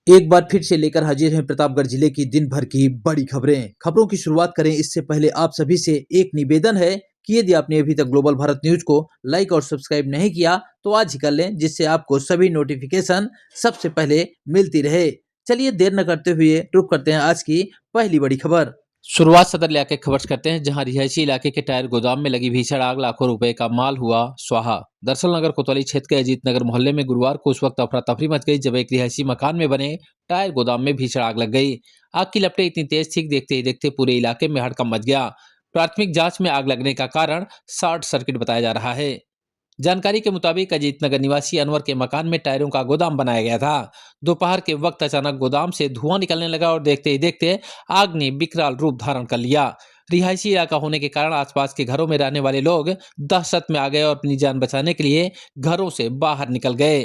एक बार फिर से लेकर हाजिर हैं प्रतापगढ़ जिले की दिन भर की बड़ी खबरें। खबरों की शुरुआत करें इससे पहले आप सभी से एक निवेदन है कि यदि आपने अभी तक ग्लोबल भारत न्यूज को लाइक और सब्सक्राइब नहीं किया तो आज ही कर लें, जिससे आपको सभी नोटिफिकेशन सबसे पहले मिलती रहे। चलिए देर न करते हुए रुक करते हैं आज की पहली बड़ी खबर। शुरुआत सदर इलाके खबर से करते हैं, जहां रिहायशी इलाके के टायर गोदाम में लगी भीषण आग, लाखों रुपए का माल हुआ स्वाहा। दरअसल नगर कोतवाली क्षेत्र के अजीत नगर मोहल्ले में गुरुवार को उस वक्त अफरा तफरी मच गई जब एक रिहायशी मकान में बने टायर गोदाम में भीषण आग लग गई। आग की लपटें इतनी तेज थी कि देखते ही देखते पूरे इलाके में हड़कंप मच गया। प्राथमिक जांच में आग लगने का कारण शॉर्ट सर्किट बताया जा रहा है। जानकारी के मुताबिक अजीत नगर निवासी अनवर के मकान में टायरों का गोदाम बनाया गया था। दोपहर के वक्त अचानक गोदाम से धुआं निकलने लगा और देखते ही देखते आग ने विकराल रूप धारण कर लिया। रिहायशी इलाका होने के कारण आसपास के घरों में रहने वाले लोग दहशत में आ गए और अपनी जान बचाने के लिए घरों से बाहर निकल गए।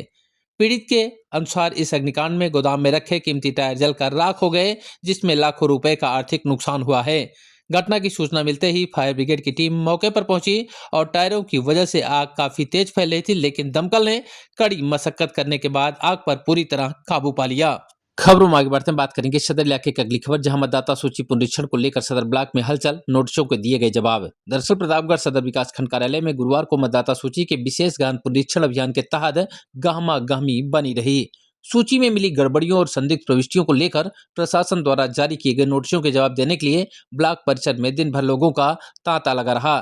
पीड़ित के अनुसार इस अग्निकांड में गोदाम में रखे कीमती टायर जलकर राख हो गए, जिसमें लाखों रुपए का आर्थिक नुकसान हुआ है। घटना की सूचना मिलते ही फायर ब्रिगेड की टीम मौके पर पहुंची और टायरों की वजह से आग काफी तेज फैल रही थी, लेकिन दमकल ने कड़ी मशक्कत करने के बाद आग पर पूरी तरह काबू पा लिया। खबरों में आगे बढ़ते हैं, बात करेंगे सदर इलाके की अगली खबर, जहां मतदाता सूची पुनरीक्षण को लेकर सदर ब्लॉक में हलचल, नोटिसों को दिए गए जवाब। दरअसल प्रतापगढ़ सदर विकास खंड कार्यालय में गुरुवार को मतदाता सूची के विशेष गहन पुनरीक्षण अभियान के तहत गहमा गहमी बनी रही। सूची में मिली गड़बड़ियों और संदिग्ध प्रविष्टियों को लेकर प्रशासन द्वारा जारी किए गए नोटिसों के जवाब देने के लिए ब्लॉक परिसर में दिन भर लोगों का तांता लगा रहा।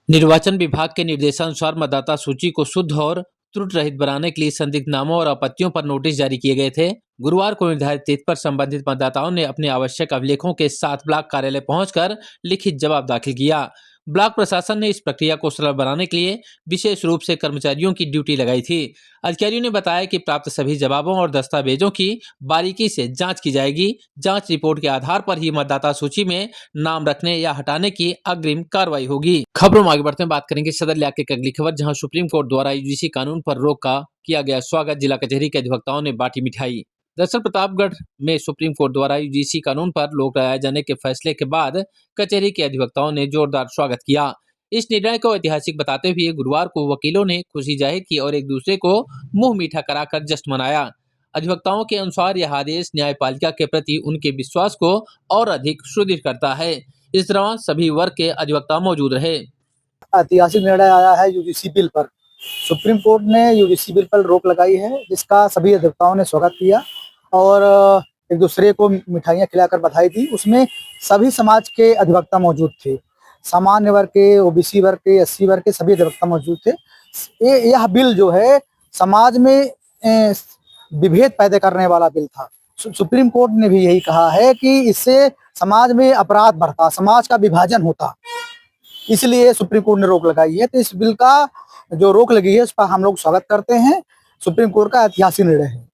निर्वाचन विभाग के निर्देशानुसार मतदाता सूची को शुद्ध और त्रुटि रहित बनाने के लिए संदिग्ध नामों और आपत्तियों पर नोटिस जारी किए गए थे। गुरुवार को निर्धारित तिथि पर संबंधित मतदाताओं ने अपने आवश्यक अभिलेखों के साथ ब्लॉक कार्यालय पहुंचकर लिखित जवाब दाखिल किया। ब्लॉक प्रशासन ने इस प्रक्रिया को सरल बनाने के लिए विशेष रूप से कर्मचारियों की ड्यूटी लगाई थी। अधिकारियों ने बताया कि प्राप्त सभी जवाबों और दस्तावेजों की बारीकी से जांच की जाएगी। जांच रिपोर्ट के आधार पर ही मतदाता सूची में नाम रखने या हटाने की अग्रिम कार्रवाई होगी। खबरों में आगे बढ़ते हैं, बात करेंगे सदर इलाके की अगली खबर, जहां सुप्रीम कोर्ट द्वारा यूजीसी कानून पर रोक का किया गया स्वागत, जिला कचहरी के अधिवक्ताओं ने बांटी मिठाई। दरअसल प्रतापगढ़ में सुप्रीम कोर्ट द्वारा यूजीसी कानून पर रोक लगाए जाने के फैसले के बाद कचहरी के अधिवक्ताओं ने जोरदार स्वागत किया। इस निर्णय को ऐतिहासिक बताते हुए गुरुवार को वकीलों ने खुशी जाहिर की और एक दूसरे को मुंह मीठा कराकर जश्न मनाया। अधिवक्ताओं के अनुसार यह आदेश न्यायपालिका के प्रति उनके विश्वास को और अधिक सुदृढ़ करता है। इस दौरान सभी वर्ग के अधिवक्ता मौजूद रहे। ऐतिहासिक निर्णय आया है यूजीसी बिल पर। सुप्रीम कोर्ट ने यूजीसी बिल पर रोक लगाई है, जिसका सभी अधिवक्ताओं ने स्वागत किया और एक दूसरे को मिठाइयाँ खिलाकर बधाई दी। उसमें सभी समाज के अधिवक्ता मौजूद थे, सामान्य वर्ग के, ओबीसी वर्ग के, एससी वर्ग के सभी अधिवक्ता मौजूद थे। यह बिल जो है समाज में विभेद पैदा करने वाला बिल था। सुप्रीम कोर्ट ने भी यही कहा है कि इससे समाज में अपराध बढ़ता, समाज का विभाजन होता, इसलिए सुप्रीम कोर्ट ने रोक लगाई है। तो इस बिल का जो रोक लगी है उस पर हम लोग स्वागत करते हैं। सुप्रीम कोर्ट का ऐतिहासिक निर्णय है।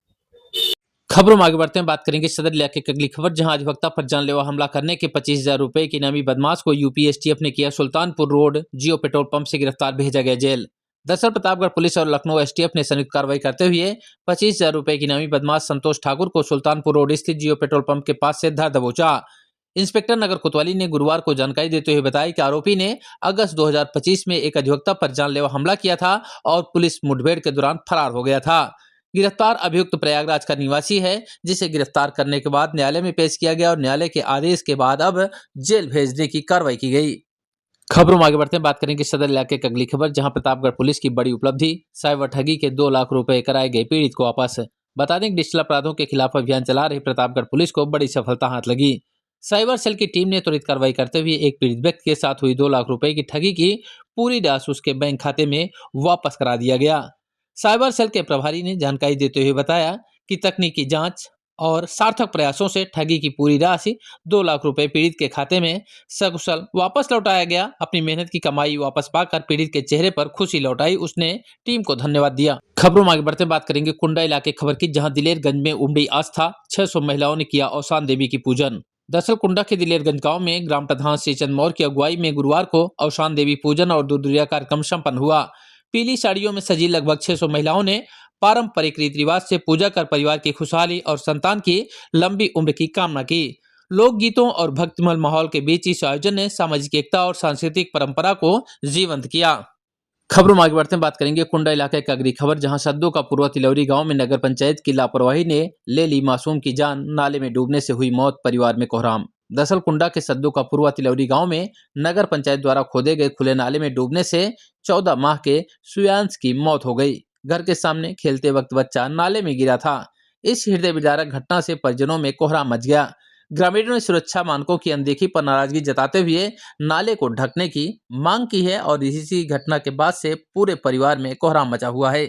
खबरों में आगे बढ़ते हैं, बात करेंगे सदर इलाके की अगली खबर, जहां अधिवक्ता पर जानलेवा हमला करने के 25,000 रुपए की इनामी बदमाश को यूपी एसटीएफ ने किया सुल्तानपुर रोड जियो पेट्रोल पंप से गिरफ्तार, भेजा गया जेल। दरअसल प्रतापगढ़ पुलिस और लखनऊ एसटीएफ ने संयुक्त कार्रवाई करते हुए 25,000 रुपए की इनामी बदमाश संतोष ठाकुर को सुल्तानपुर रोड स्थित जियो पेट्रोल पंप के पास से धर दबोचा। इंस्पेक्टर नगर कोतवाली ने गुरुवार को जानकारी देते हुए बताया कि आरोपी ने अगस्त 2025 में एक अधिवक्ता पर जानलेवा हमला किया था और पुलिस मुठभेड़ के दौरान फरार हो गया था। गिरफ्तार अभियुक्त प्रयागराज का निवासी है, जिसे गिरफ्तार करने के बाद न्यायालय में पेश किया गया और न्यायालय के आदेश के बाद अब जेल भेजने की कार्रवाई की गई। खबरों में आगे बढ़ते हैं, बात करेंगे सदर इलाके की अगली खबर, जहां प्रतापगढ़ पुलिस की बड़ी उपलब्धि, साइबर ठगी के 2 लाख रुपए कराए गए पीड़ित को वापस। बता दें कि डिजिटल अपराधों के खिलाफ अभियान चला रही प्रतापगढ़ पुलिस को बड़ी सफलता हाथ लगी। साइबर सेल की टीम ने त्वरित कार्रवाई करते हुए एक पीड़ित व्यक्ति के साथ हुई 2 लाख रुपए की ठगी की पूरी राशि उसके बैंक खाते में वापस करा दिया गया। साइबर सेल के प्रभारी ने जानकारी देते हुए बताया कि तकनीकी जांच और सार्थक प्रयासों से ठगी की पूरी राशि 2 लाख रुपए पीड़ित के खाते में सकुशल वापस लौटाया गया। अपनी मेहनत की कमाई वापस पाकर पीड़ित के चेहरे पर खुशी लौटाई उसने टीम को धन्यवाद दिया। खबरों में आगे बढ़ते बात करेंगे कुंडा इलाके खबर की, जहां दिलेरगंज में उमड़ी आस्था, 600 महिलाओं ने किया औसान देवी की पूजन। दरअसल कुंडा के दिलेरगंज गांव में ग्राम प्रधान श्रीचंद मौर्य की अगुवाई में गुरुवार को औसान देवी पूजन और दूध दुरिया कार्यक्रम संपन्न हुआ। पीली साड़ियों में सजी लगभग 600 महिलाओं ने पारंपरिक रीति रिवाज से पूजा कर परिवार की खुशहाली और संतान की लंबी उम्र की कामना की। लोक गीतों और भक्तिमय माहौल के बीच इस आयोजन ने सामाजिक एकता और सांस्कृतिक परंपरा को जीवंत किया। खबरों में आगे बढ़ते हैं, बात करेंगे कुंडा इलाके की अगली खबर, जहां सद्दू का पूर्वा तिलौरी गांव में नगर पंचायत की लापरवाही ने ले ली मासूम की जान, नाले में डूबने से हुई मौत, परिवार में कोहराम। दरअसल कुंडा के सद्दू का पूर्वा तिलौरी गांव में नगर पंचायत द्वारा खोदे गए खुले नाले में डूबने से 14 माह के सुयांश की मौत हो गई। घर के सामने खेलते वक्त बच्चा नाले में गिरा था। इस हृदय विदारक घटना से परिजनों में कोहराम मच गया। ग्रामीणों ने सुरक्षा मानकों की अनदेखी पर नाराजगी जताते हुए नाले को ढकने की मांग की है और इसी घटना के बाद से पूरे परिवार में कोहराम मचा हुआ है।